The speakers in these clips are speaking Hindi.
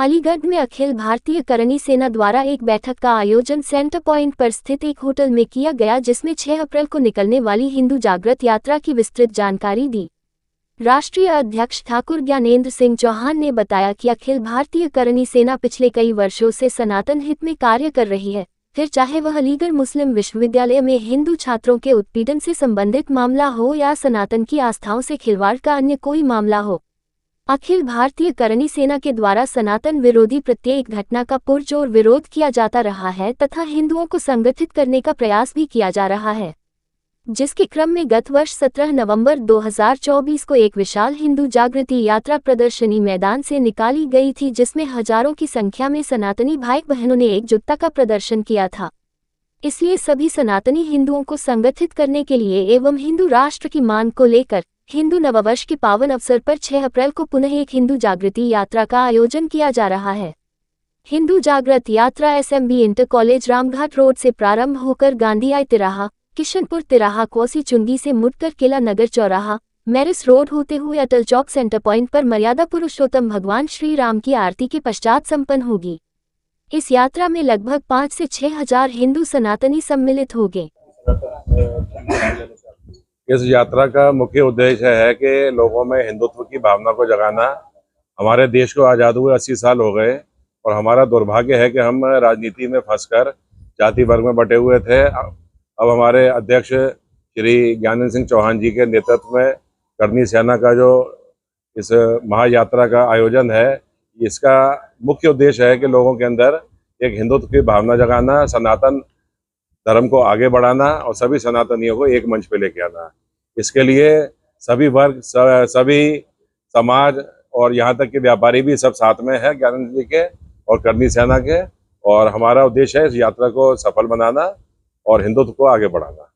अलीगढ़ में अखिल भारतीय करणी सेना द्वारा एक बैठक का आयोजन सेंटर पॉइंट पर स्थित एक होटल में किया गया, जिसमें 6 अप्रैल को निकलने वाली हिंदू जागृत यात्रा की विस्तृत जानकारी दी। राष्ट्रीय अध्यक्ष ठाकुर ज्ञानेंद्र सिंह चौहान ने बताया कि अखिल भारतीय करणी सेना पिछले कई वर्षों से सनातन हित में कार्य कर रही है, फिर चाहे वह अलीगढ़ मुस्लिम विश्वविद्यालय में हिंदू छात्रों के उत्पीड़न से संबंधित मामला हो या सनातन की आस्थाओं से खिलवाड़ का अन्य कोई मामला हो। अखिल भारतीय करणी सेना के द्वारा सनातन विरोधी प्रत्येक घटना का पुरजोर विरोध किया जाता रहा है तथा हिंदुओं को संगठित करने का प्रयास भी किया जा रहा है, जिसके क्रम में गत वर्ष 17 नवंबर 2024 को एक विशाल हिंदू जागृति यात्रा प्रदर्शनी मैदान से निकाली गई थी, जिसमें हजारों की संख्या में सनातनी भाई बहनों ने एकजुटता का प्रदर्शन किया था। इसलिए सभी सनातनी हिंदुओं को संगठित करने के लिए एवं हिंदू राष्ट्र की मांग को लेकर हिंदू नववर्ष के पावन अवसर पर 6 अप्रैल को पुनः एक हिंदू जागृति यात्रा का आयोजन किया जा रहा है। हिंदू जागृत यात्रा SMB inter college Ramghat road से प्रारंभ होकर गांधी आई तिराहा, किशनपुर तिराहा, कोसी चुंगी से मुड़कर किला नगर चौराहा, मैरिस रोड होते हुए अटल चौक सेंटर पॉइंट पर मर्यादा पुरुषोत्तम भगवान श्री राम की आरती के पश्चात संपन्न होगी। इस यात्रा में लगभग 5 से 6 हजार हिंदू सनातनी सम्मिलित होंगे। इस यात्रा का मुख्य उद्देश्य है कि लोगों में हिंदुत्व की भावना को जगाना। हमारे देश को आज़ाद हुए 80 साल हो गए और हमारा दुर्भाग्य है कि हम राजनीति में फंसकर जाति वर्ग में बटे हुए थे। अब हमारे अध्यक्ष श्री ज्ञानेंद्र सिंह चौहान जी के नेतृत्व में करणी सेना का जो इस महायात्रा का आयोजन है, इसका मुख्य उद्देश्य है कि लोगों के अंदर एक हिंदुत्व की भावना जगाना, सनातन धर्म को आगे बढ़ाना और सभी सनातनियों को एक मंच पे लेके आना। इसके लिए सभी वर्ग, सभी समाज और यहाँ तक के व्यापारी भी सब साथ में है ज्ञानेंद्र जी के और करणी सेना के, और हमारा उद्देश्य है इस यात्रा को सफल बनाना और हिंदुत्व को आगे बढ़ाना।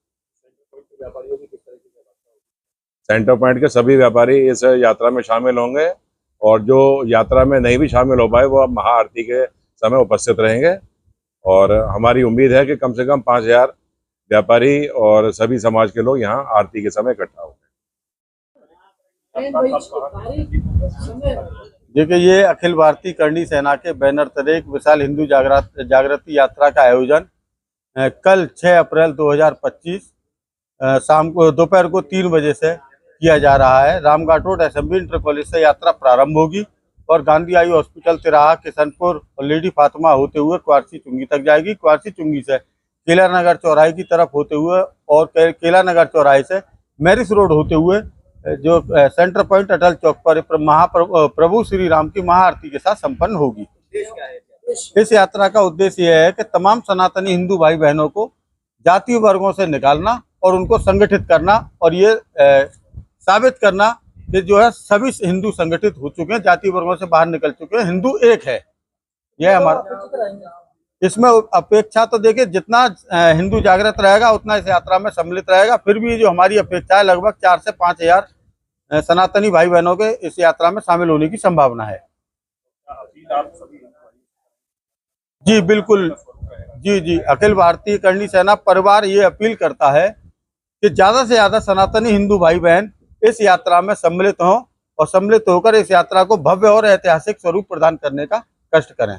सेंटर पॉइंट के सभी व्यापारी इस यात्रा में शामिल होंगे और जो यात्रा में नहीं भी शामिल हो पाए वो अब महाआरती के समय उपस्थित रहेंगे। और हमारी उम्मीद है कि कम से कम 5000 व्यापारी और सभी समाज के लोग यहाँ आरती के समय इकट्ठा होंगे। देखिए, ये अखिल भारतीय करणी सेना के बैनर तले एक विशाल हिंदू जागृति यात्रा का आयोजन कल 6 अप्रैल 2025 शाम को दोपहर को 3 बजे से किया जा रहा है। Ramghat road SMB inter college से यात्रा प्रारंभ होगी और गांधी आई हॉस्पिटल तिराहा, किशनपुर और लेडी फातिमा होते हुए क्वारसी चुंगी तक जाएगी। क्वारसी चुंगी से केला नगर चौराहे की तरफ होते हुए और केला नगर चौराहे से मैरिस रोड होते हुए जो सेंटर पॉइंट अटल चौक पर प्रभु श्री राम की महाआरती के साथ संपन्न होगी। इस यात्रा का उद्देश्य यह है कि तमाम सनातनी हिंदू भाई बहनों को जातीय वर्गों से निकालना और उनको संगठित करना और ये साबित करना कि जो है सभी हिंदू संगठित हो चुके हैं, जाति वर्गों से बाहर निकल चुके हैं, हिंदू एक है। यह हमारा इसमें अपेक्षा तो देखिए, जितना हिंदू जागृत रहेगा उतना इस यात्रा में सम्मिलित रहेगा। फिर भी जो हमारी अपेक्षा है लगभग 4 से 5 हजार सनातनी भाई बहनों के इस यात्रा में शामिल होने की संभावना है। जी बिल्कुल, जी अखिल भारतीय करणी सेना परिवार ये अपील करता है कि ज्यादा से ज्यादा सनातनी हिंदू भाई बहन इस यात्रा में सम्मिलित हों और सम्मिलित होकर इस यात्रा को भव्य और ऐतिहासिक स्वरूप प्रदान करने का कष्ट करें।